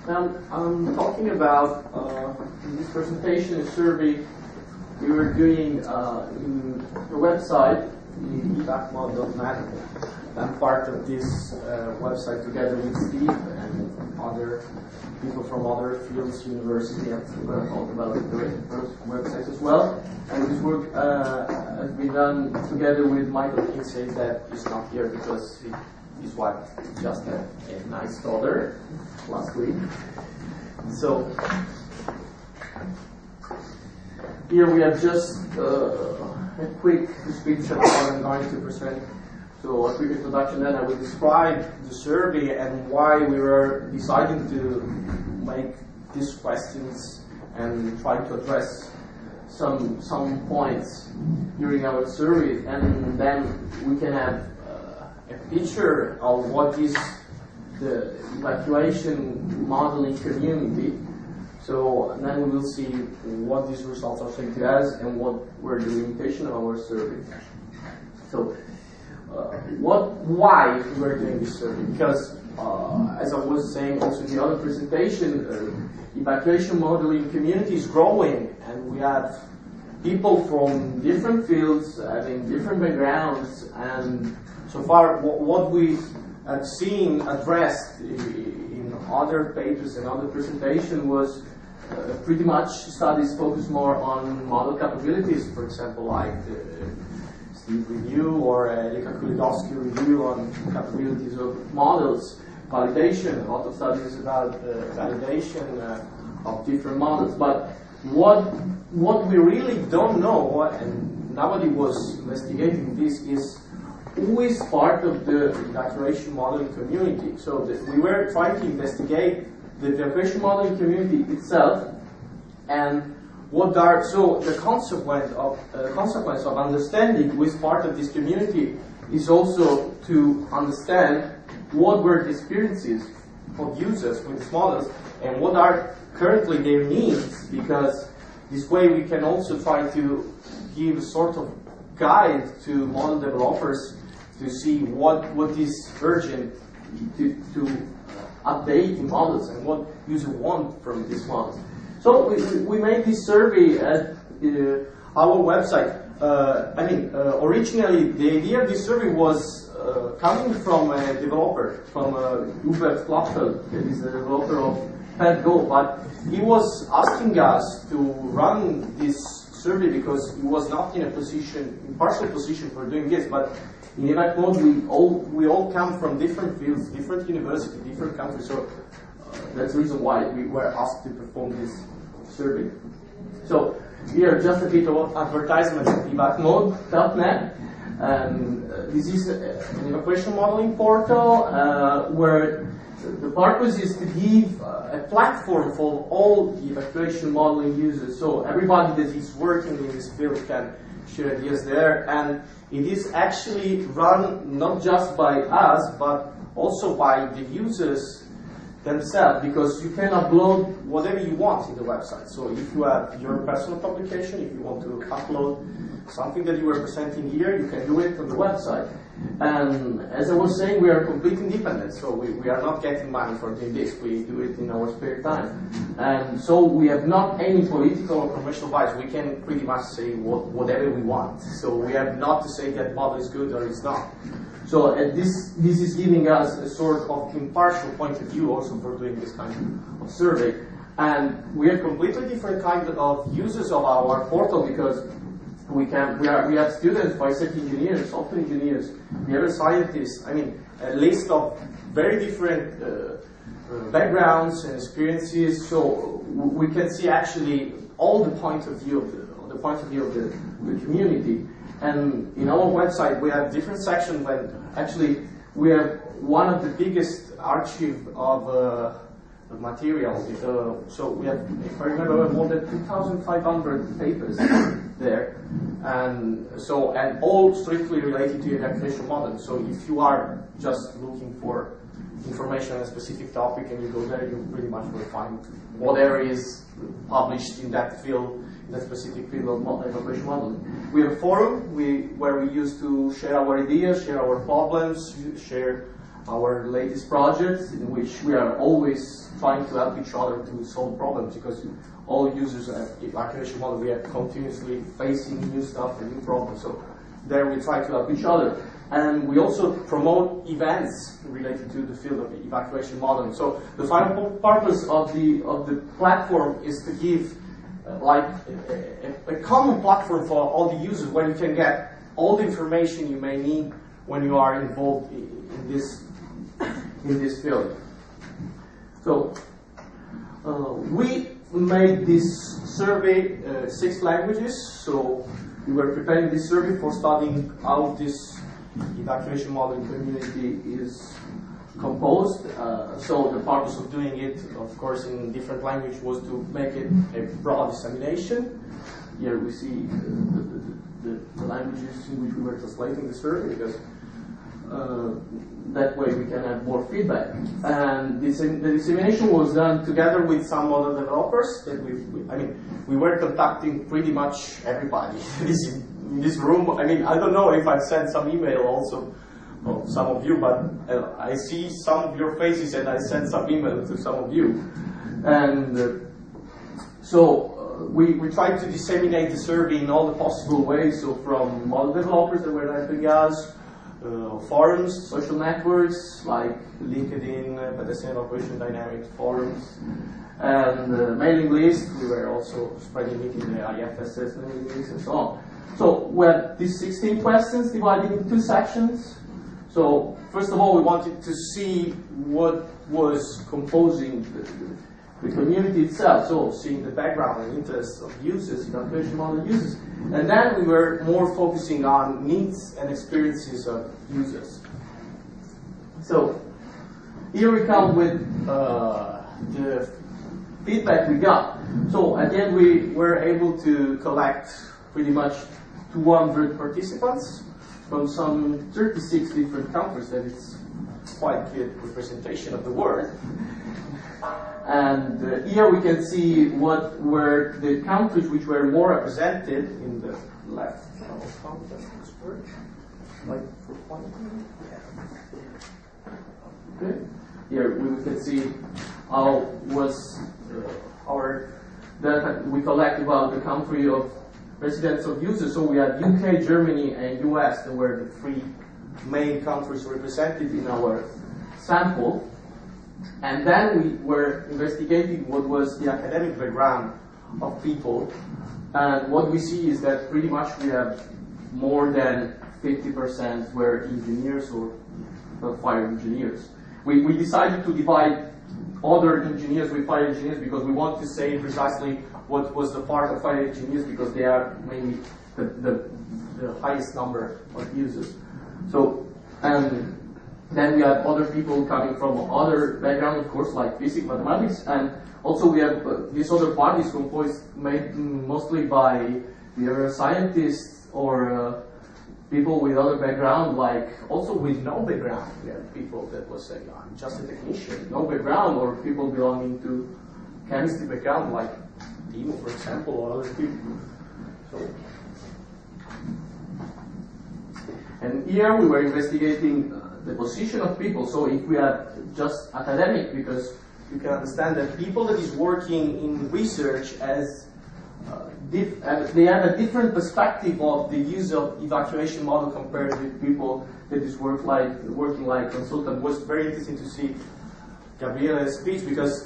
I'm talking about, in this presentation, a survey we were doing in the website, the evacmod.net. I'm part of this website together with Steve and other people from other fields, university, and we're going to talk about those websites as well. And this work has been done together with M.Kinsey, that is not here because his wife just had a nice daughter last week. So here we have just a quick description of what I'm going to present. So a quick introduction, then I will describe the survey and why we were deciding to make these questions and try to address some points during our survey, and then we can have a picture of what is the evacuation modeling community. So then we will see what these results are saying to us and what were the limitations of our survey. So why we were doing this survey? Because as I was saying also in the other presentation, evacuation modeling community is growing, and we have people from different fields having different backgrounds, and so far what we have seen addressed in other papers and other presentations was pretty much studies focus more on model capabilities, for example, like Steve review or Erika Kulidowski review on capabilities of models, validation, a lot of studies about validation of different models. But what we really don't know, and nobody was investigating this, is who is part of the evacuation modeling community. So we were trying to investigate the evacuation modeling community itself, and what are, so the consequence of understanding who is part of this community is also to understand what were the experiences of users with these models and what are currently their needs, because this way we can also try to give a sort of guide to model developers to see what is urgent to update in models and what users want from these models. So we made this survey at our website. Originally the idea of this survey was coming from a developer, from Hubert Klappel, that is the developer of PetGo, but he was asking us to run this survey because he was not in a position, in partial position for doing this, but in EvacMod we all come from different fields, different universities, different countries, so that's the reason why we were asked to perform this survey. So here just a bit of advertisement of evacmod.net. This is an evacuation modeling portal where the purpose is to give a platform for all the evacuation modeling users. So everybody that is working in this field can share ideas there, and it is actually run not just by us but also by the users themselves, because you can upload whatever you want in the website. So if you have your personal publication, if you want to upload something that you are presenting here, you can do it on the website. And as I was saying, we are completely independent, so we are not getting money for doing this. We do it in our spare time. And so we have not any political or commercial bias. We can pretty much say whatever we want. So we have not to say that model is good or it's not. So this is giving us a sort of impartial point of view also for doing this kind of survey. And we are completely different kind of users of our portal, because we have students, basic engineers, software engineers, we have scientists, a list of very different backgrounds and experiences, so we can see actually all the point of view of the community. And in our website we have different sections, but actually we have one of the biggest archive of material. So we have, if I remember, more than 2,500 papers there, and all strictly related to evacuation modeling. So if you are just looking for information on a specific topic and you go there, you pretty much will find whatever is published in that field, in that specific field of evacuation modeling. We have a forum where we used to share our ideas, share our problems, share our latest projects, in which we are always trying to help each other to solve problems, because all users of evacuation model, we are continuously facing new stuff and new problems. So there we try to help each other. And we also promote events related to the field of evacuation modeling. So the final purpose of the platform is to give a common platform for all the users where you can get all the information you may need when you are involved in this field. So we made this survey 6 languages. So we were preparing this survey for studying how this evacuation modeling community is composed. So the purpose of doing it, of course, in different language was to make it a broad dissemination. Here we see the languages in which we were translating the survey, because that way we can have more feedback. And the dissemination was done together with some other developers that we were contacting pretty much everybody in this room. I mean, I don't know if I've sent some email also of some of you, but I see some of your faces and I sent some email to some of you. And so we tried to disseminate the survey in all the possible ways. So from model developers that were helping us, forums, social networks like LinkedIn, pedestrian evacuation dynamics forums, and mailing lists. We were also spreading it in the IFSS mailing lists and so on. So we had these 16 questions divided into 2 sections. So first of all, we wanted to see what was composing the community itself, so seeing the background and interests of users, evacuation model users. And then we were more focusing on needs and experiences of users. So here we come with the feedback we got. So at the end we were able to collect pretty much 200 participants from some 36 different countries. That is quite good representation of the world. And here we can see what were the countries which were more represented in the left. Okay. Here we can see how was our data we collect about the country of residents of users. So we had UK, Germany, and US. That were the 3 main countries represented in our sample. And then we were investigating what was the academic background of people. And what we see is that pretty much we have more than 50% were engineers or fire engineers. We decided to divide other engineers with fire engineers because we want to say precisely what was the part of fire engineers, because they are mainly the highest number of users. So, and then we have other people coming from other backgrounds, of course, like physics, mathematics, and also we have this other part is composed made mostly by behavioral scientists or people with other background, like also with no background. We have people that was saying, I'm just a technician, no background, or people belonging to chemistry background, like Timo, for example, or other people. So, and here we were investigating the position of people. So if we are just academic, because you can understand that people that is working in research as they have a different perspective of the use of evacuation model compared with people that is working like consultant. It was very interesting to see Gabriela's speech, because